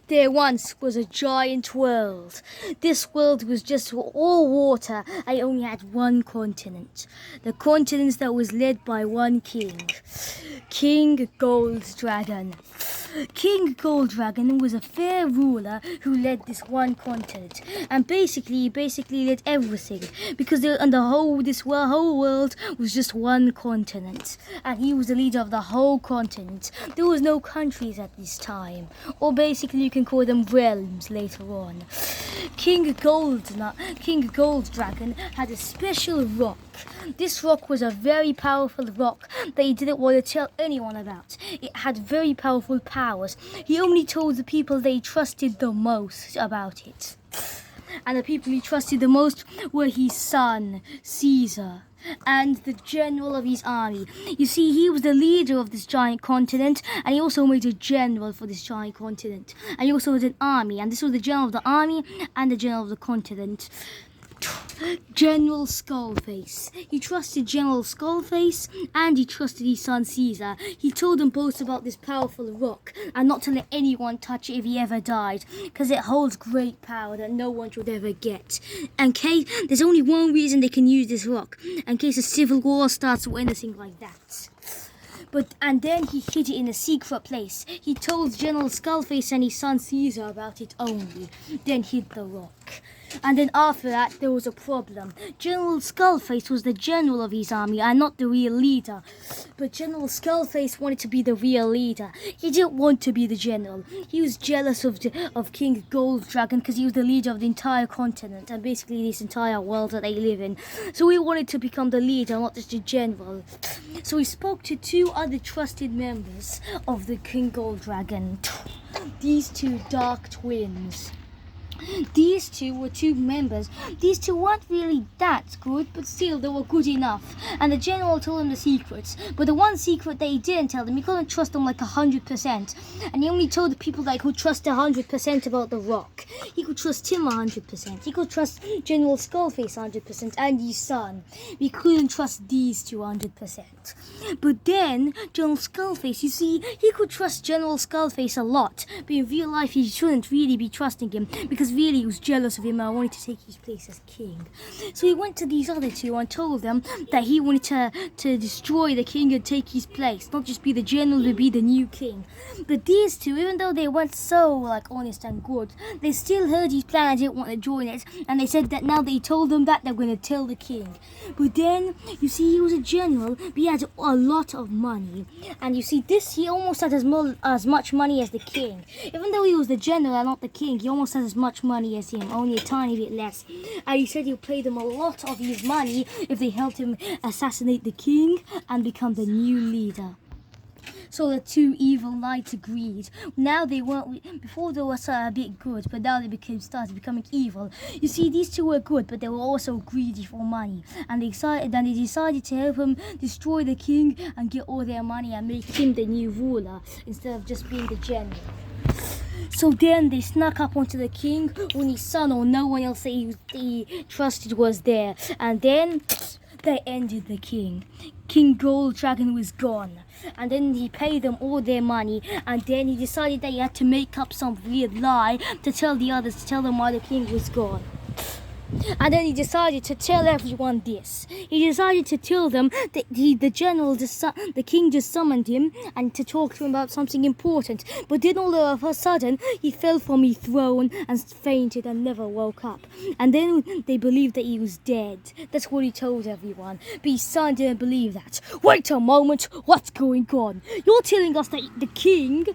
There once was a giant world. This world was just all water and it only had one continent. The continent that was led by one king. King Gold Dragon. King Gold Dragon was a fair ruler who led this one continent and basically led everything because whole world was just one continent and he was the leader of the whole continent. There was no countries at this time, or basically you can call them realms later on. King Gold Dragon had a special rock. This rock was a very powerful rock that he didn't want to tell anyone about. It had very powerful powers. He only told the people they trusted the most about it. And the people he trusted the most were his son, Caesar, and the general of his army. You see, he was the leader of this giant continent, and he also made a general for this giant continent. And he also had an army, and this was the general of the army and the general of the continent. General Skullface. He trusted General Skullface and he trusted his son Caesar. He told them both about this powerful rock and not to let anyone touch it if he ever died, because it holds great power that no one should ever get. And there's only one reason they can use this rock, in case a civil war starts or anything like that. And then he hid it in a secret place. He told General Skullface and his son Caesar about it only, then hid the rock. And then after that, there was a problem. General Skullface was the general of his army and not the real leader. But General Skullface wanted to be the real leader. He didn't want to be the general. He was jealous of King Gold Dragon because he was the leader of the entire continent and basically this entire world that they live in. So he wanted to become the leader, not just the general. So he spoke to two other trusted members of the King Gold Dragon. These two dark twins. These two were two members. These two weren't really that good, but still they were good enough. And the general told them the secrets. But the one secret that he didn't tell them, he couldn't trust them like 100%. And he only told the people that he could trust 100% about the rock. He could trust him 100%. He could trust General Skullface 100% and his son. He couldn't trust these two 100%. But then, General Skullface, you see, he could trust General Skullface a lot. But in real life, he shouldn't really be trusting him because really he was jealous of him and wanted to take his place as king. So he went to these other two and told them that he wanted to destroy the king and take his place, not just be the general, but be the new king. But these two, even though they weren't so honest and good, they still heard his plan and didn't want to join it, and they said that now that he told them that, they're going to tell the king. But then, you see, he was a general, but he had a lot of money. And you see, he almost had as much money as the king. Even though he was the general and not the king, he almost had as much money as him, only a tiny bit less. And he said he'll pay them a lot of his money if they helped him assassinate the king and become the new leader. So the two evil knights agreed. Now they weren't, before they were a bit good, but now they started becoming evil. You see, these two were good, but they were also greedy for money. And they decided to help him destroy the king and get all their money and make him the new ruler instead of just being the general. So then they snuck up onto the king when his son or no one else that he trusted was there. And then they ended the king. King Gold Dragon was gone. And then he paid them all their money. And then he decided that he had to make up some weird lie to tell the others, to tell them why the king was gone. And then he decided to tell everyone this. He decided to tell them that the king just summoned him and to talk to him about something important. But then all of a sudden, he fell from his throne and fainted and never woke up. And then they believed that he was dead. That's what he told everyone. But his son didn't believe that. Wait a moment, what's going on? You're telling us that the king,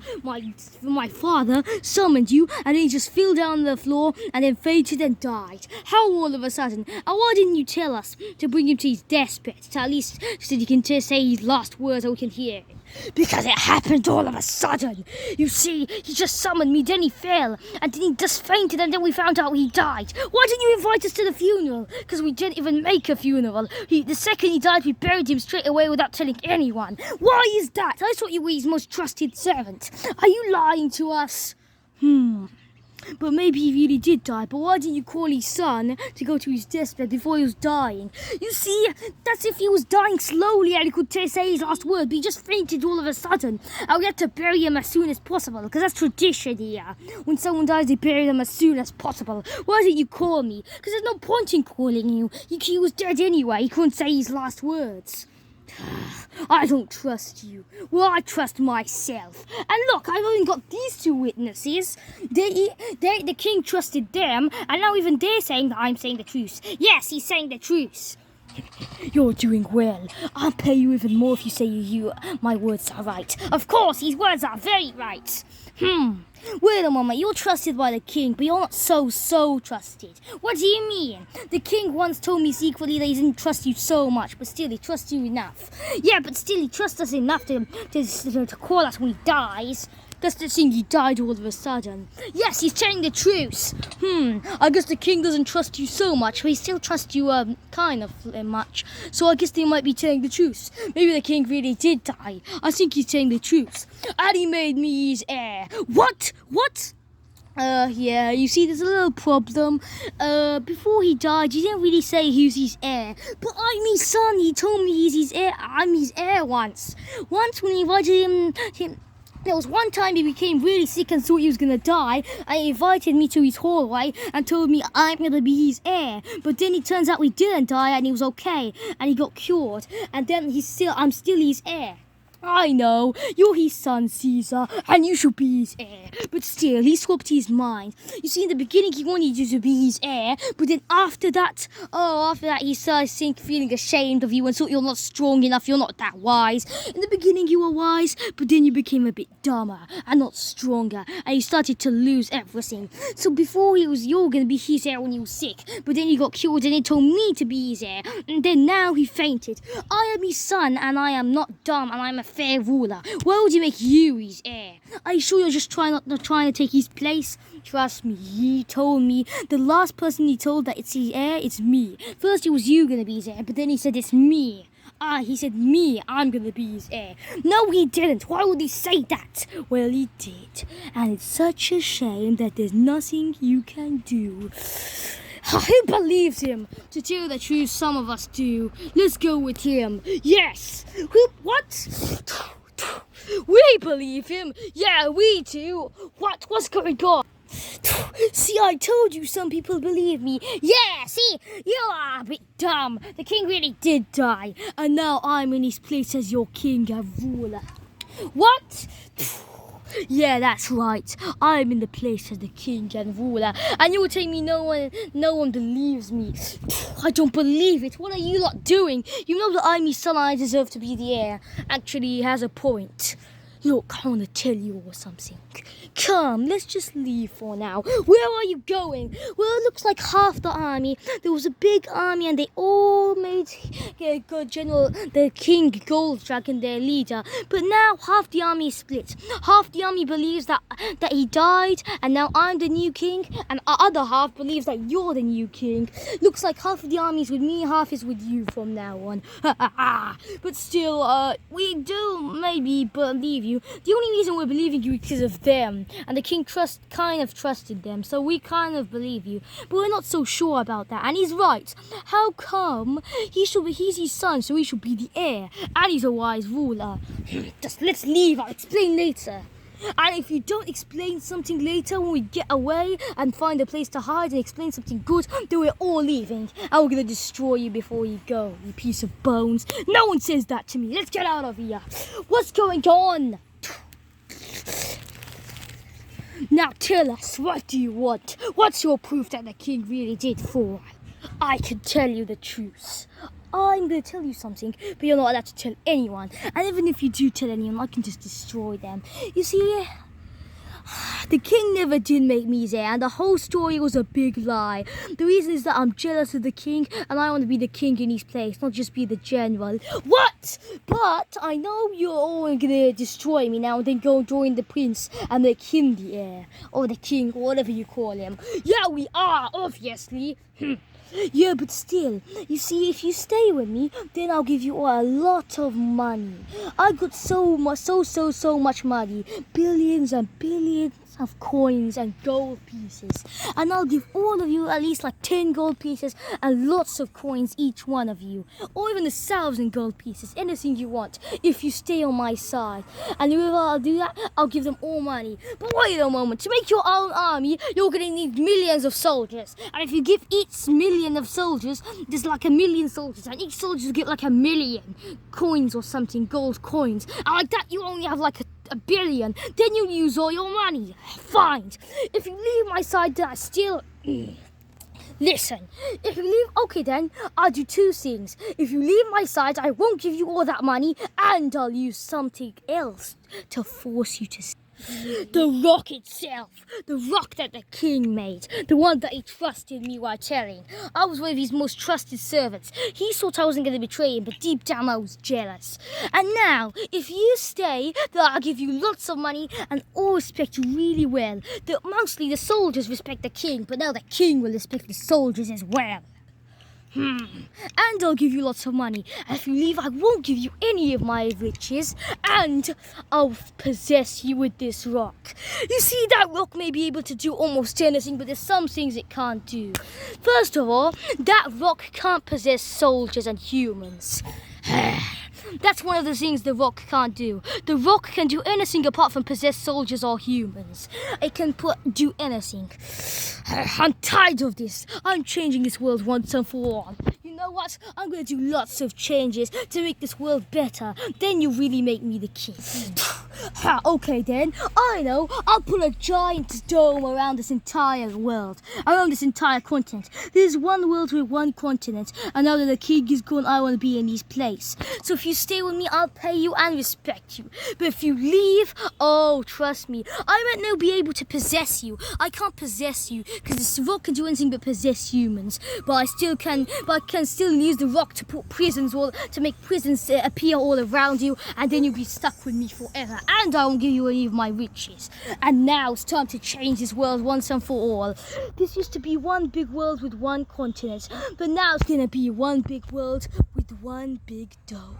my father, summoned you and he just fell down on the floor and then fainted and died. How all of a sudden? And why didn't you tell us to bring him to his deathbed, to at least so he can say his last words so we can hear it? Because it happened all of a sudden. You see, he just summoned me, then he fell, and then he just fainted, and then we found out he died. Why didn't you invite us to the funeral? Because we didn't even make a funeral. The second he died, we buried him straight away without telling anyone. Why is that? I thought you were his most trusted servant. Are you lying to us? But maybe he really did die. But why didn't you call his son to go to his deathbed before he was dying? You see, that's if he was dying slowly and he could say his last word, but he just fainted all of a sudden. And we had to bury him as soon as possible, because that's tradition here. When someone dies, they bury them as soon as possible. Why didn't you call me? Because there's no point in calling you. He was dead anyway. He couldn't say his last words. I don't trust you. Well, I trust myself. And look, I've only got these two witnesses. The king trusted them, and now even they're saying that I'm saying the truth. Yes, he's saying the truth. You're doing well. I'll pay you even more if you say my words are right. Of course, his words are very right. Wait a moment, you're trusted by the king, but you're not so trusted. What do you mean? The king once told me secretly that he didn't trust you so much, but still he trusts you enough. Yeah, but still he trusts us enough to call us when he dies. That's the thing, he died all of a sudden. Yes, he's telling the truth. I guess the king doesn't trust you so much, but he still trusts you kind of much. So I guess they might be telling the truth. Maybe the king really did die. I think he's telling the truth. And he made me his heir. What? Yeah, you see, there's a little problem. Before he died, he didn't really say who's his heir. But I'm his son. He told me he's his heir. I'm his heir once. Once when he invited him. There was one time he became really sick and thought he was going to die, and he invited me to his hallway and told me I'm going to be his heir. But then it turns out we didn't die and he was okay and he got cured, and then I'm still his heir. I know, you're his son, Caesar, and you should be his heir. But still, he swapped his mind. You see, in the beginning, he wanted you to be his heir, but then after that, he started feeling ashamed of you and thought you're not strong enough, you're not that wise. In the beginning, you were wise, but then you became a bit dumber and not stronger, and you started to lose everything. So before you were going to be his heir when he was sick, but then he got cured and he told me to be his heir, and then now he fainted. I am his son, and I am not dumb, and I'm a fair ruler. Why would he make you his heir? Are you sure you're just not trying to take his place? Trust me, he told me the last person he told that it's his heir, it's me. First it was you gonna be his heir, but then he said it's me. He said me, I'm gonna be his heir. No, he didn't. Why would he say that? Well, he did. And it's such a shame that there's nothing you can do. Who believes him? To tell the truth, some of us do. Let's go with him. Yes. What? We believe him. Yeah, we do. What's going on? See, I told you some people believe me. Yeah, see, you are a bit dumb. The king really did die. And now I'm in his place as your king and ruler. What? Yeah, that's right. I'm in the place of the king and ruler. And you will tell me no one believes me. I don't believe it. What are you lot doing? You know that I'm his son, I deserve to be the heir. Actually, he has a point. Look, I want to tell you all something. Come, let's just leave for now. Where are you going? Well, it looks like half the army. There was a big army and they all made the King Gold Dragon their leader. But now half the army is split. Half the army believes that he died and now I'm the new king, and the other half believes that you're the new king. Looks like half of the army is with me, half is with you from now on. But still, we do maybe believe you. The only reason we're believing you is because of them. And the king kind of trusted them, so we kind of believe you. But we're not so sure about that. And he's right. How come? He's his son, so he should be the heir. And he's a wise ruler. Just let's leave. I'll explain later. And if you don't explain something later when we get away and find a place to hide and explain something good, then we're all leaving. And we're going to destroy you before you go, you piece of bones. No one says that to me. Let's get out of here. What's going on? Now tell us, what do you want? What's your proof that the king really did fall? I can tell you the truth. I'm going to tell you something, but you're not allowed to tell anyone. And even if you do tell anyone, I can just destroy them. You see, the king never did make me his heir, and the whole story was a big lie. The reason is that I'm jealous of the king, and I want to be the king in his place, not just be the general. What? But I know you're all going to destroy me now and then go join the prince and make him the heir. Or the king, or whatever you call him. Yeah, we are, obviously. Yeah, but still, you see, if you stay with me, then I'll give you a lot of money. I got so much money, billions and billions millions of coins and gold pieces, and I'll give all of you at least like 10 gold pieces and lots of coins, each one of you, or even 1,000 gold pieces, anything you want, if you stay on my side. And whoever I'll do that, I'll give them all money. But wait a moment, to make your own army, you're gonna need millions of soldiers, and if you give each million of soldiers, there's like 1,000,000 soldiers, and each soldier will get like 1,000,000 coins or something, gold coins, and like that you only have like a billion, then you'll use all your money. Fine. If you leave my side, then I still... Listen, if you leave, okay then, I'll do two things. If you leave my side, I won't give you all that money, and I'll use something else to force you to... The rock itself, the rock that the king made, the one that he trusted me while telling. I was one of his most trusted servants. He thought I wasn't going to betray him, but deep down I was jealous. And now, if you stay, then I'll give you lots of money and all respect you really well. Mostly the soldiers respect the king, but now the king will respect the soldiers as well. And I'll give you lots of money. And if you leave, I won't give you any of my riches. And I'll possess you with this rock. You see, that rock may be able to do almost anything, but there's some things it can't do. First of all, that rock can't possess soldiers and humans. That's one of the things the rock can't do. The rock can do anything apart from possess soldiers or humans. It can do anything. I'm tired of this. I'm changing this world once and for all. You know what? I'm going to do lots of changes to make this world better. Then you really make me the king. Okay then, I know. I'll put a giant dome around this entire world, around this entire continent. There's one world with one continent, and now that the king is gone, I want to be in his place. So if you stay with me, I'll pay you and respect you. But if you leave, oh, trust me, I might not be able to possess you. I can't possess you because this rock can do anything but possess humans. But I can still use the rock to put prisons, or to make prisons appear all around you, and then you'll be stuck with me forever. And I won't give you any of my riches. And now it's time to change this world once and for all. This used to be one big world with one continent, but now it's gonna be one big world with one big dome.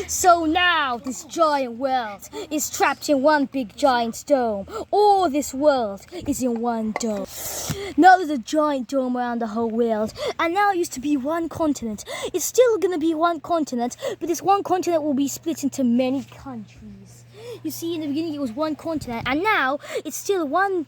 So now this giant world is trapped in one big giant dome. All this world is in one dome. Now there's a giant dome around the whole world, and now it used to be one continent. It's still gonna be one continent, but this one continent will be split into many countries. You see, in the beginning it was one continent, and now it's still one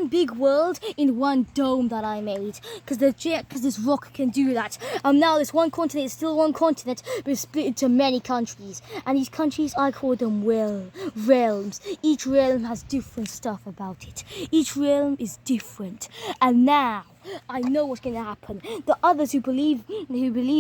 big world in one dome that I made. Because this rock can do that. Now this one continent is still one continent, but it's split into many countries. And these countries, I call them realms. Each realm has different stuff about it. Each realm is different. And now I know what's going to happen. The others who believe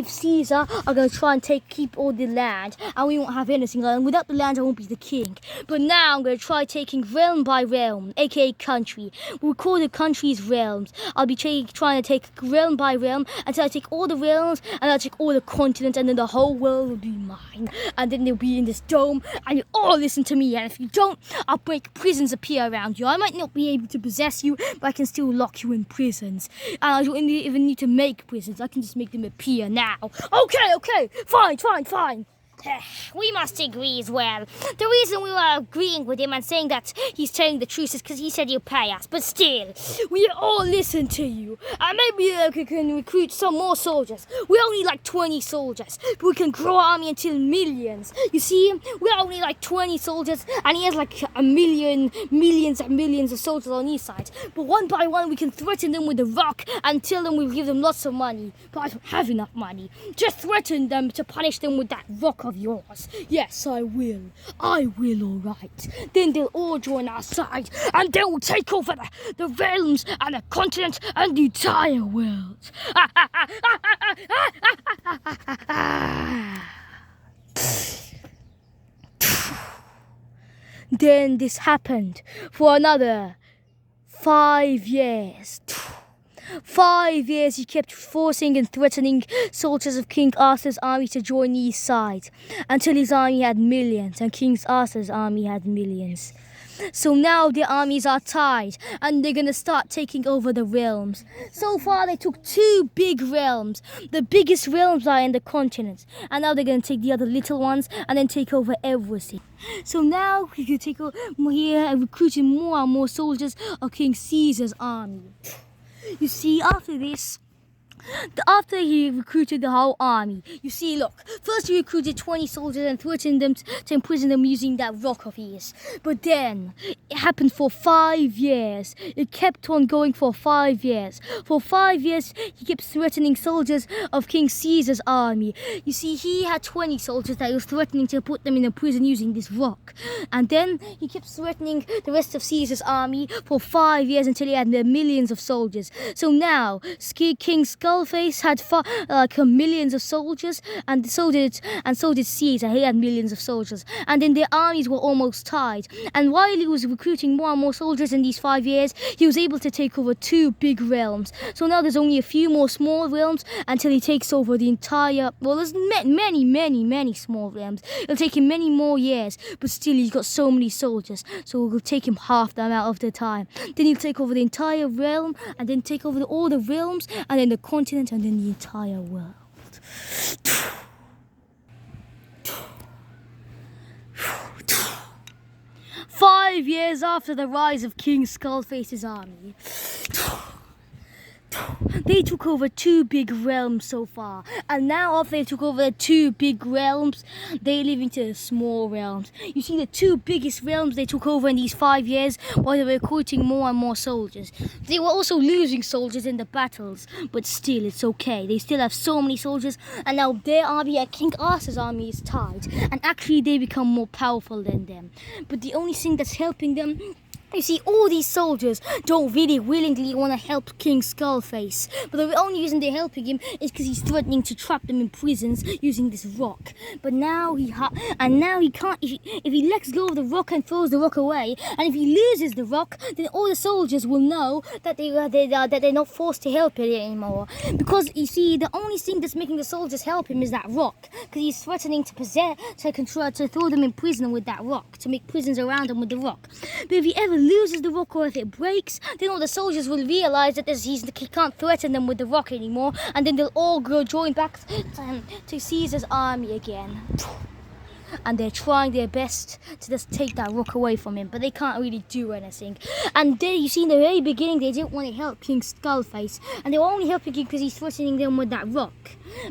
Caesar are going to try and keep all the land, and we won't have anything. And without the land, I won't be the king. But now I'm going to try taking realm by realm, aka country. We'll call the countries realms. I'll be trying to take realm by realm until I take all the realms, and I'll take all the continents, and then the whole world will be mine. And then they'll be in this dome, and you all listen to me. And if you don't, I'll make prisons appear around you. I might not be able to possess you, but I can still lock you in prisons. And I don't even need to make prisons. I can just make them appear now. Okay, fine. We must agree as well. The reason we were agreeing with him and saying that he's telling the truth is because he said he'll pay us. But still, we all listen to you. And maybe we can recruit some more soldiers. We only like 20 soldiers, but we can grow our army until millions. You see, we're only like 20 soldiers, and he has like millions and millions of soldiers on his side. But one by one, we can threaten them with the rock and tell them we'll give them lots of money. But I don't have enough money. Just threaten them to punish them with that rock of yours. Yes, I will, all right. Then they'll all join our side, and they will take over the realms and the continent and the entire world. Then this happened for another 5 years. 5 years he kept forcing and threatening soldiers of King Arthur's army to join his side, until his army had millions and King Arthur's army had millions. So now their armies are tied and they're gonna start taking over the realms. So far they took 2 big realms. The biggest realms are in the continents, and now they're gonna take the other little ones and then take over everything. So now we can take over here and recruiting more and more soldiers of King Caesar's army. You see, after he recruited the whole army, you see, look, first he recruited 20 soldiers and threatened them to imprison them using that rock of his. But then, it happened for 5 years. It kept on going for 5 years. For 5 years, he kept threatening soldiers of King Caesar's army. You see, he had 20 soldiers that he was threatening to put them in a prison using this rock. And then, he kept threatening the rest of Caesar's army for 5 years until he had millions of soldiers. So now, King Skullface had millions of soldiers, and so did Caesar. He had millions of soldiers, and then their armies were almost tied. And while he was recruiting more and more soldiers in these 5 years, he was able to take over 2 big realms. So now there's only a few more small realms until he takes over the entire. Well, there's many small realms. It'll take him many more years, but still he's got so many soldiers, so it will take him half the amount of the time. Then he'll take over the entire realm, and then take over all the realms, and then the continent, and then the entire world. 5 years after the rise of King Skullface's army, they took over 2 big realms so far, and now after they took over the 2 big realms, they live into the small realms. You see, the 2 biggest realms they took over in these 5 years while they were recruiting more and more soldiers. They were also losing soldiers in the battles, but still it's okay. They still have so many soldiers, and now their army and King Arthur's army is tied, and actually they become more powerful than them. But the only thing that's helping them, you see, all these soldiers don't really willingly want to help King Skullface, but the only reason they're helping him is because he's threatening to trap them in prisons using this rock. But now he can't. If he lets go of the rock and throws the rock away, and if he loses the rock, then all the soldiers will know that they're not forced to help it anymore. Because you see, the only thing that's making the soldiers help him is that rock, because he's threatening to throw them in prison with that rock, to make prisons around him with the rock. But if he ever loses the rock, or if it breaks, then all the soldiers will realize that he can't threaten them with the rock anymore, and then they'll all go join back to Caesar's army again. And they're trying their best to just take that rock away from him, but they can't really do anything. And then you see, in the very beginning, they didn't want to help King Skullface, and they were only helping him because he's threatening them with that rock.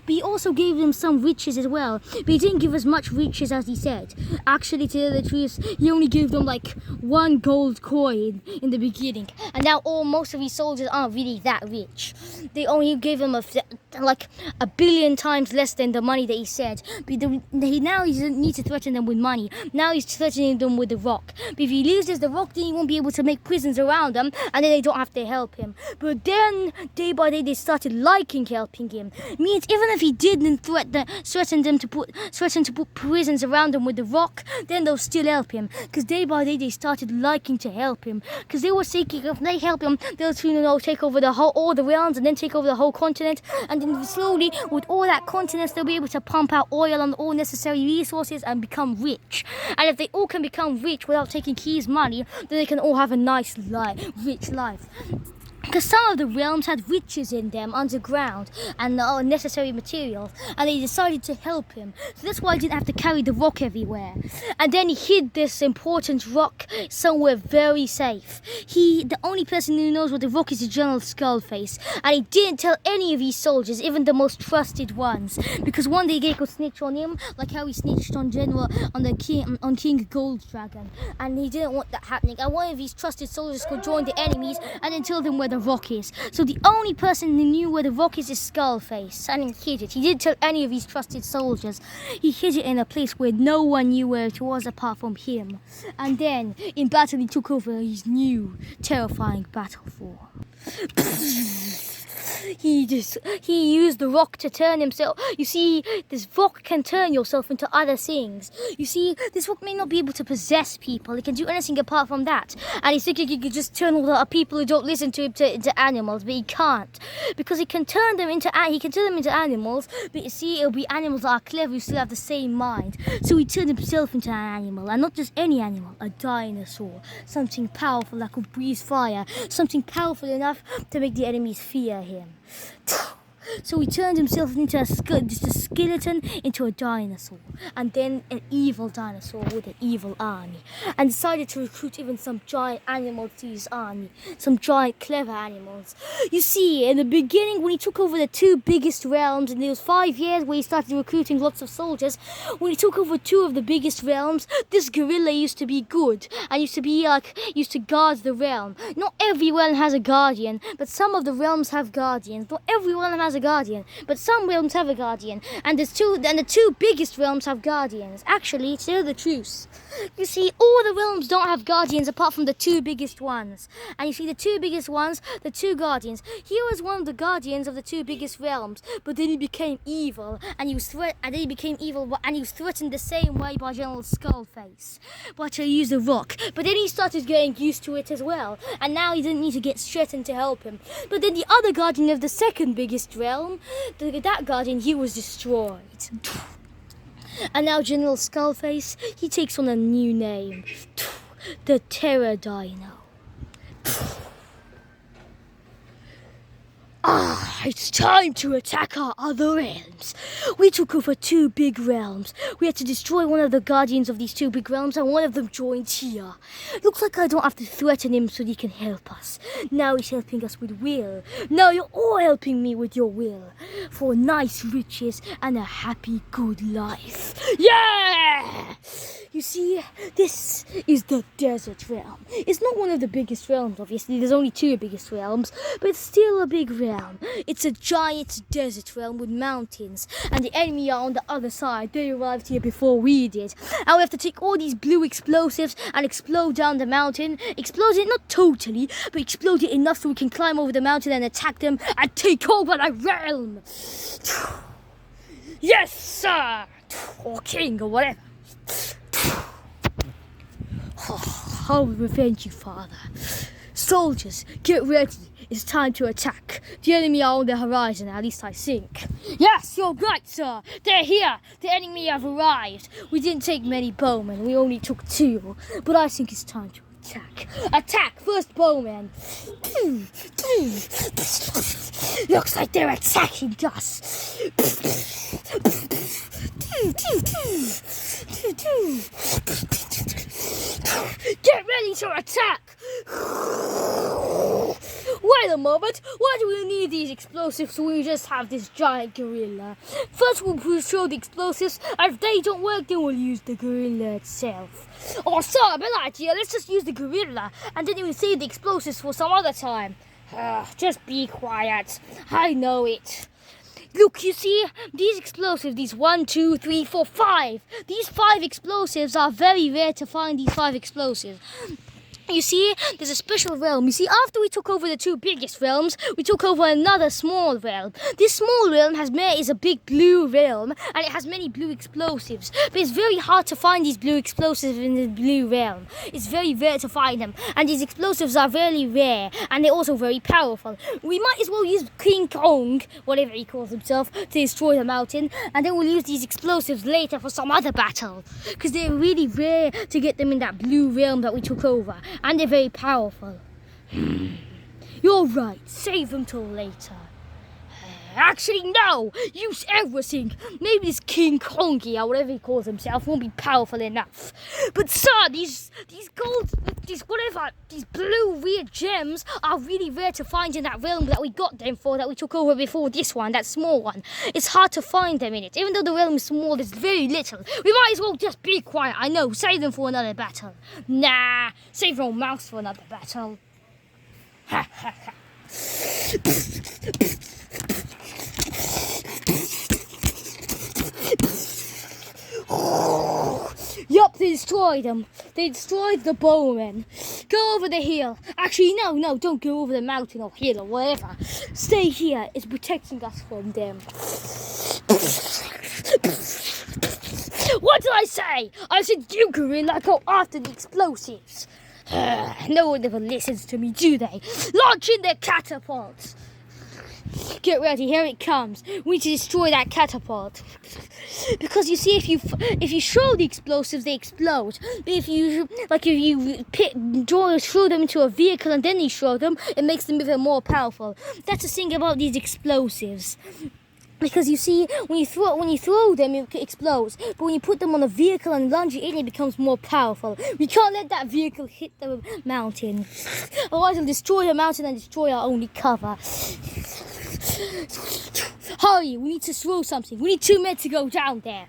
But he also gave them some riches as well, but he didn't give as much riches as he said. Actually, to tell the truth, he only gave them like 1 gold coin in the beginning, and now most of his soldiers aren't really that rich. They only gave him like 1 billion times less than the money that he said. But now he doesn't need to threaten them with money. Now he's threatening them with the rock. But if he loses the rock, then he won't be able to make prisons around them, and then they don't have to help him. But then, day by day, they started liking helping him. Means even if he didn't threaten to put prisons around him with the rock, then they'll still help him. Because day by day, they started liking to help him. Because they were thinking if they help him, they'll soon take over all the realms, and then take over the whole continent. And then slowly, with all that continents, they'll be able to pump out oil and all necessary resources and become rich. And if they all can become rich without taking his money, then they can all have a nice life, rich life. Because some of the realms had riches in them underground and necessary materials, and they decided to help him. So that's why he didn't have to carry the rock everywhere. And then he hid this important rock somewhere very safe. The only person who knows what the rock is General Skullface, and he didn't tell any of his soldiers, even the most trusted ones, because one day they could snitch on him, like how he snitched on King Gold Dragon, and he didn't want that happening. And one of his trusted soldiers could join the enemies and then tell them where the rock is. So the only person who knew where the rock is Skullface, and he hid it. He didn't tell any of his trusted soldiers. He hid it in a place where no one knew where it was apart from him. And then in battle he took over his new terrifying battle form. He used the rock to turn himself. You see, this rock can turn yourself into other things. You see, this rock may not be able to possess people. It can do anything apart from that. And he's thinking he could just turn all the people who don't listen to him into animals, but he can't, because he can turn them into animals. But you see, it'll be animals that are clever who still have the same mind. So he turned himself into an animal, and not just any animal, a dinosaur, something powerful that could breathe fire, something powerful enough to make the enemies fear him. So he turned himself into just a skeleton into a dinosaur, and then an evil dinosaur with an evil army, and decided to recruit even some giant animals to his army, some giant clever animals. You see, in the beginning, when he took over the two biggest realms, and there was 5 years where he started recruiting lots of soldiers, when he took over 2 of the biggest realms, this gorilla used to be good, and used to guard the realm. Not every realm has a guardian, but some of the realms have guardians. Not every realm has a guardian, but some realms have a guardian, and the 2 biggest realms have guardians. Actually, tell the truth. You see, all the realms don't have guardians apart from the 2 biggest ones. And you see, the 2 biggest ones, the 2 guardians. He was one of the guardians of the 2 biggest realms, but then he became evil, and he was threatened the same way by General Skullface. But he used a rock. But then he started getting used to it as well, and now he didn't need to get threatened to help him. But then the other guardian of the 2nd biggest realm, that guardian, he was destroyed. And now General Skullface, he takes on a new name, the Terror Dino. It's time to attack our other realms. We took over 2 big realms. We had to destroy one of the guardians of these 2 big realms, and one of them joined here. Looks like I don't have to threaten him so he can help us. Now he's helping us with will. Now you're all helping me with your will. For nice riches and a happy, good life. Yeah! You see, this is the desert realm. It's not one of the biggest realms, obviously. There's only 2 biggest realms, but it's still a big realm. It's a giant desert realm with mountains, and the enemy are on the other side. They arrived here before we did. And we have to take all these blue explosives and explode down the mountain. Explode it, not totally, but explode it enough so we can climb over the mountain and attack them and take over the realm. Yes, sir! Or king, or whatever. I will revenge you, father. Soldiers, get ready. It's time to attack. The enemy are on the horizon, at least I think. Yes, you're right, sir. They're here. The enemy have arrived. We didn't take many bowmen. We only took 2. But I think it's time to attack. Attack! First bowman. Looks like they're attacking us. Get ready to attack! Wait a moment, why do we need these explosives when we just have this giant gorilla? First we'll throw the explosives, and if they don't work, then we'll use the gorilla itself. Oh, sir, bad idea, let's just use the gorilla, and then we'll save the explosives for some other time. Just be quiet, I know it. Look, you see, these explosives, these 1, 2, 3, 4, 5. These 5 explosives are very rare to find, these 5 explosives. You see, there's a special realm. You see, after we took over the 2 biggest realms, we took over another small realm. This small realm is a big blue realm, and it has many blue explosives. But it's very hard to find these blue explosives in the blue realm. It's very rare to find them, and these explosives are very rare, and they're also very powerful. We might as well use King Kong, whatever he calls himself, to destroy the mountain, and then we'll use these explosives later for some other battle, because they're really rare to get them in that blue realm that we took over. And they're very powerful. You're right, save them till later. Actually, no! Use everything! Maybe this King Kongi, or whatever he calls himself, won't be powerful enough. But sir, these blue weird gems are really rare to find in that realm that we got them for, that we took over before this one, that small one. It's hard to find them in it. Even though the realm is small, there's very little. We might as well just be quiet. I know, save them for another battle. Nah, save your mouth for another battle. Ha ha ha. Yup, they destroyed them. They destroyed the bowmen. Go over the hill. Actually, no, don't go over the mountain or hill or whatever. Stay here. It's protecting us from them. What did I say? I said you go in, I go after the explosives. No one ever listens to me, do they? Launch in their catapults. Get ready, here it comes. We need to destroy that catapult. Because you see, if you throw the explosives, they explode. But if you throw them into a vehicle and then you throw them, it makes them even more powerful. That's the thing about these explosives. Because you see, when you throw them, it explodes. But when you put them on a vehicle and launch it in, it becomes more powerful. We can't let that vehicle hit the mountain. Otherwise, it'll destroy the mountain and destroy our only cover. Hurry, we need to throw something. We need 2 men to go down there.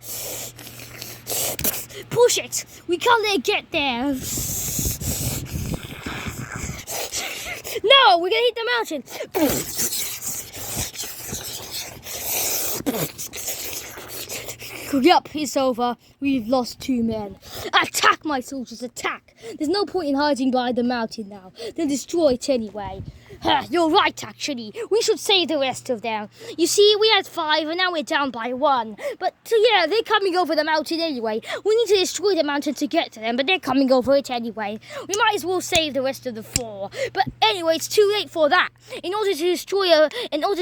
Push it. We can't let it get there. No, we're going to hit the mountain. Yup, it's over. We've lost 2 men. Attack, my soldiers, attack! There's no point in hiding behind the mountain now. They'll destroy it anyway. You're right, actually. We should save the rest of them. You see, we had 5 and now we're down by 1. But yeah, they're coming over the mountain anyway. We need to destroy the mountain to get to them, but they're coming over it anyway. We might as well save the rest of the 4. But anyway, it's too late for that. In order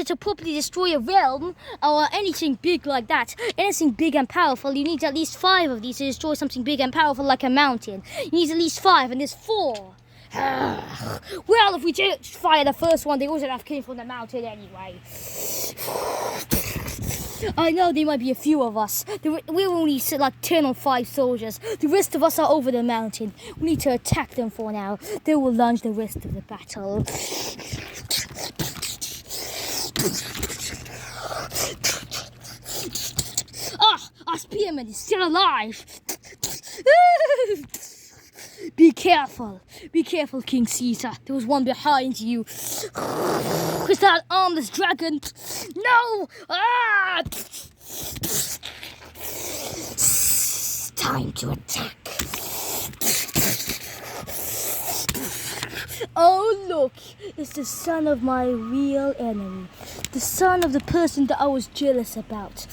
to properly destroy a realm or anything big like that, anything big and powerful, you need at least 5 of these to destroy something big and powerful like a mountain. You need at least 5, and there's 4. Well, if we didn't fire the first one, they wouldn't have came from the mountain anyway. I know there might be a few of us. We're only like 10 or 5 soldiers. The rest of us are over the mountain. We need to attack them for now. They will launch the rest of the battle. Our spearman is still alive. Be careful, King Caesar. There was one behind you. Is that armless dragon? No! Time to attack. Oh, look, it's the son of my real enemy. The son of the person that I was jealous about.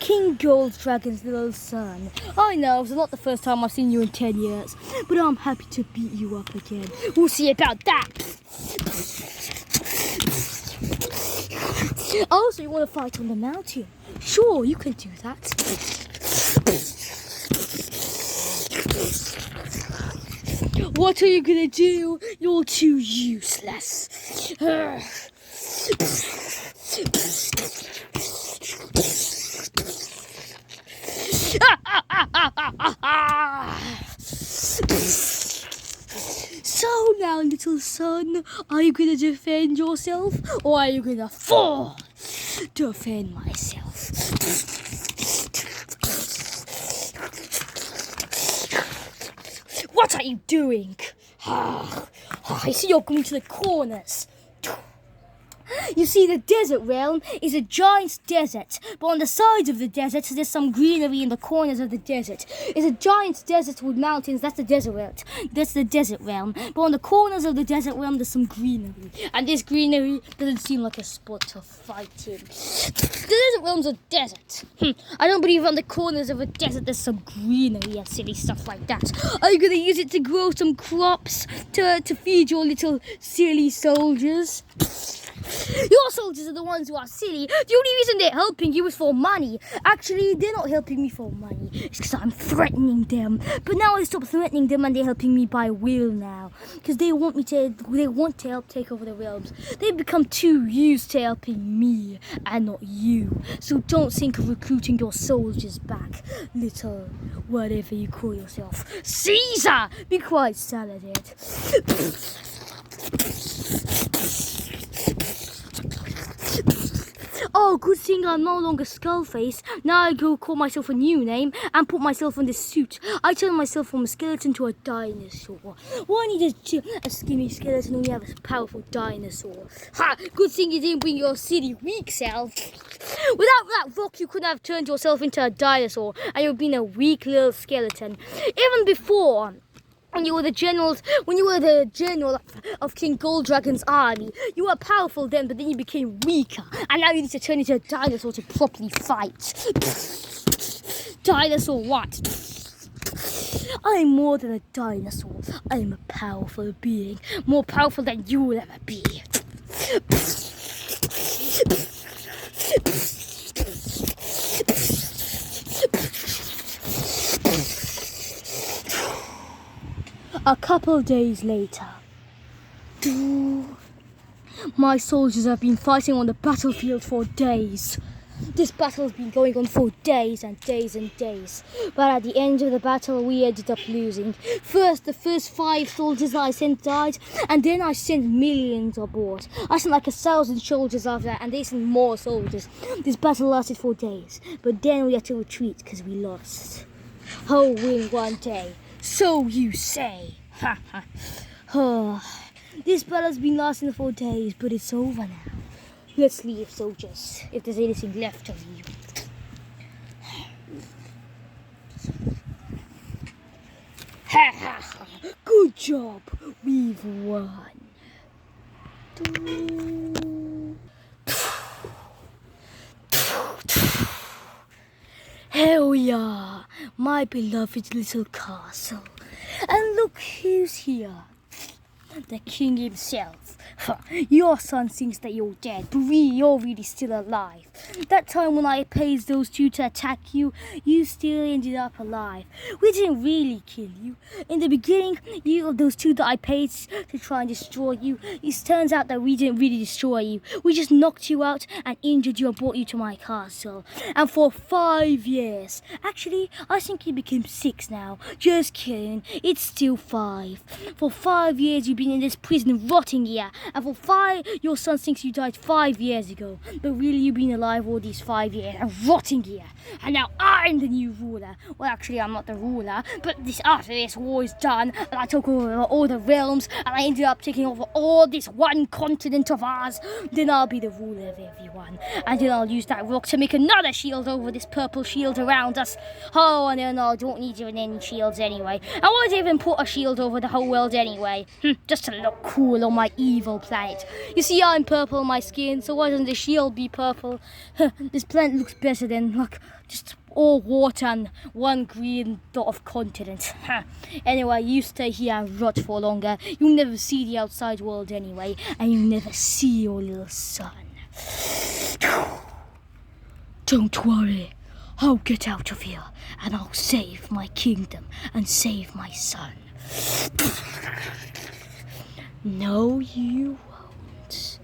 King Gold Dragon's little son. I know, it's not the first time I've seen you in 10 years, but I'm happy to beat you up again. We'll see about that. Oh, so you want to fight on the mountain? Sure, you can do that. What are you gonna do? You're too useless. So now, little son, are you gonna defend yourself, or are you gonna fall? Defend myself. What are you doing? I see you're going to the corners. You see, the desert realm is a giant desert, but on the sides of the desert, there's some greenery in the corners of the desert. It's a giant desert with mountains. That's the desert realm. That's the desert realm. But on the corners of the desert realm, there's some greenery, and this greenery doesn't seem like a spot to fight in. The desert realm's a desert. I don't believe on the corners of a desert there's some greenery and silly stuff like that. Are you gonna use it to grow some crops to feed your little silly soldiers? Your soldiers are the ones who are silly. The only reason they're helping you is for money. Actually, they're not helping me for money. It's because I'm threatening them. But now I stop threatening them and they're helping me by will now. Because they want to help take over the realms. They've become too used to helping me and not you. So don't think of recruiting your soldiers back, little whatever you call yourself. Caesar! Be quiet, Saladin. Oh, good thing I'm no longer Skullface. Now I go call myself a new name and put myself in this suit. I turn myself from a skeleton to a dinosaur. Why need a skinny skeleton when you have a powerful dinosaur? Ha! Good thing you didn't bring your silly weak self. Without that rock, you couldn't have turned yourself into a dinosaur and you'd been a weak little skeleton. Even before When you were the general of King Gold Dragon's army, you were powerful then, but then you became weaker, and now you need to turn into a dinosaur to properly fight. Dinosaur what? I'm more than a dinosaur. I'm a powerful being, more powerful than you will ever be. A couple days later, my soldiers have been fighting on the battlefield for days. This battle has been going on for days and days and days. But at the end of the battle, we ended up losing. First, the first 5 soldiers that I sent died, and then I sent millions aboard. I sent like 1,000 soldiers after that, and they sent more soldiers. This battle lasted for days, but then we had to retreat because we lost. Oh, win one day. So you say. Ha ha. This battle's been lasting for days, but it's over now. Let's leave, soldiers, if there's anything left of you. Ha ha ha! Good job! We've won. Hell yeah! My beloved little castle. And look who's here. The king himself. Your son thinks that you're dead, but you're really still alive. That time when I paid those 2 to attack you, you still ended up alive. We didn't really kill you. In the beginning, those 2 that I paid to try and destroy you, it turns out that we didn't really destroy you. We just knocked you out and injured you and brought you to my castle. And for 5 years, actually, I think it became 6 now. Just kidding, it's still 5. For 5 years, you've been in this prison rotting here. And for 5, your son thinks you died 5 years ago. But really, you've been alive all these 5 years and rotting here. And now I'm the new ruler. Well, actually, I'm not the ruler. But after this war is done, and I took over all the realms, and I ended up taking over all this one continent of ours, then I'll be the ruler of everyone. And then I'll use that rock to make another shield over this purple shield around us. Oh, and then I don't need even any shields anyway. I won't even put a shield over the whole world anyway. Just to look cool on my evil planet. You see, I'm purple on my skin, so why doesn't the shield be purple? This planet looks better than, like, just all water and one green dot of continent. Anyway, you stay here and rot for longer. You'll never see the outside world anyway, and you'll never see your little son. Don't worry, I'll get out of here, and I'll save my kingdom and save my son. No, you won't.